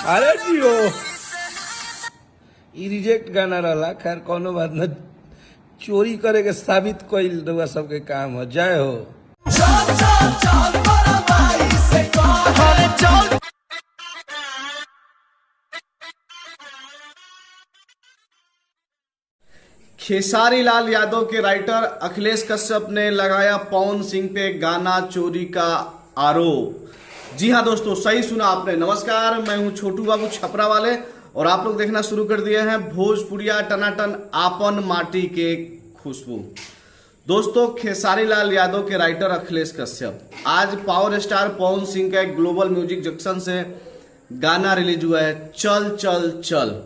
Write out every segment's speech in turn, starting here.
अरे जियो ई रिजेक्ट गाना रहला। खैर कोनो बात न, चोरी करे के साबित कइल रउआ सबके काम हो। जय हो। खेसारी लाल यादव के राइटर अखिलेश कश्यप ने लगाया पवन सिंह पे गाना चोरी का आरोप। जी हां दोस्तों, सही सुना आपने। नमस्कार, मैं हूं छोटू बाबू छपरा वाले और आप लोग देखना शुरू कर दिए हैं भोजपुरिया टनाटन आपन माटी के खुशबू। दोस्तों, खेसारी लाल यादव के राइटर अखिलेश कश्यप, आज पावर स्टार पवन सिंह का एक ग्लोबल म्यूजिक जंक्शन से गाना रिलीज हुआ है, चल चल चल।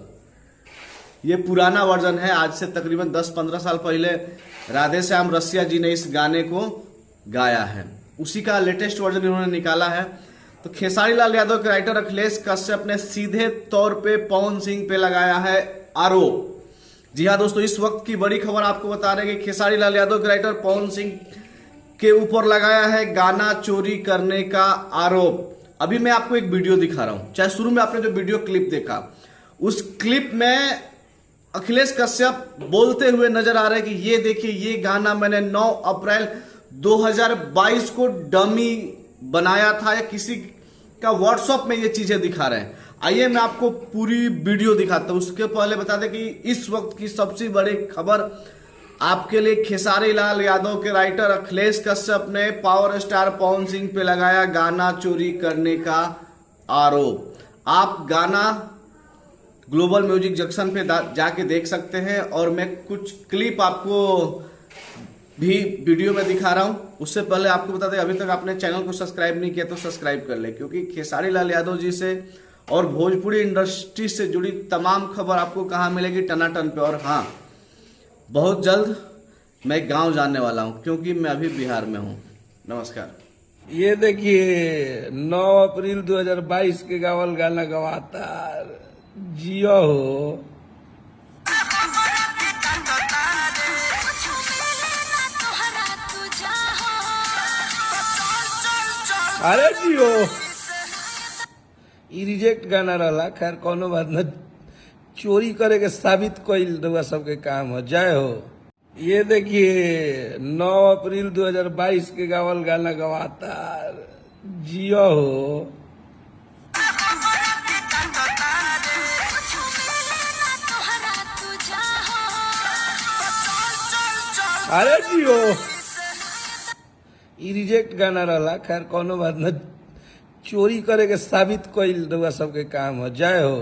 ये पुराना वर्जन है, आज से तकरीबन 10-15 साल पहले राधे श्याम रसिया जी ने इस गाने को गाया है। उसी का लेटेस्ट वर्जन इन्होंने निकाला है। तो खेसारी लाल यादव के राइटर अखिलेश कश्यप ने सीधे तौर पे पवन सिंह पे लगाया है आरोप। जी हाँ दोस्तों, इस वक्त की बड़ी खबर आपको बता रहे हैं कि खेसारी लाल यादव के राइटर पवन सिंह के ऊपर लगाया है गाना चोरी करने का आरोप। अभी मैं आपको एक वीडियो दिखा रहा हूं। चाहे शुरू में आपने जो वीडियो क्लिप देखा, उस क्लिप में अखिलेश कश्यप बोलते हुए नजर आ रहे हैं कि ये देखिए, ये गाना मैंने 9 अप्रैल 2022 को डमी बनाया था, या किसी का व्हाट्सएप में ये चीजें दिखा रहे हैं। आइए मैं आपको पूरी वीडियो दिखाता हूं। उसके पहले बता दें कि इस वक्त की सबसे बड़ी खबर आपके लिए, खेसारी लाल यादव के राइटर अखिलेश कश्यप ने पावर स्टार पवन सिंह पे लगाया गाना चोरी करने का आरोप। आप गाना ग्लोबल म्यूजिक जंक्शन पे जाके देख सकते हैं और मैं कुछ क्लिप आपको भी वीडियो में दिखा रहा हूं। उससे पहले आपको बता दें, अभी तक आपने चैनल को सब्सक्राइब नहीं किया तो सब्सक्राइब कर ले, क्योंकि खेसारी लाल यादव जी से और भोजपुरी इंडस्ट्री से जुड़ी तमाम खबर आपको कहां मिलेगी, टनाटन पे। और हाँ, बहुत जल्द मैं गांव जाने वाला हूं, क्योंकि मैं अभी बिहार में हूं। नमस्कार। ये देखिए 9 अप्रैल 2022 के गावल गाना गवाता जियो हो। अरे जियो ई रिजेक्ट गाना रहला। खैर कोनो बात न, चोरी करे के साबित कइल रउआ सबके काम हो। जय हो। ये देखिए 9 अप्रैल 2022 के गावल गाना गवाता जियो हो। अरे जियो ई रिजेक्ट गाना रहला। खैर कोनो बात न, चोरी करे के साबित कइल रउआ सबके काम हो। जय हो।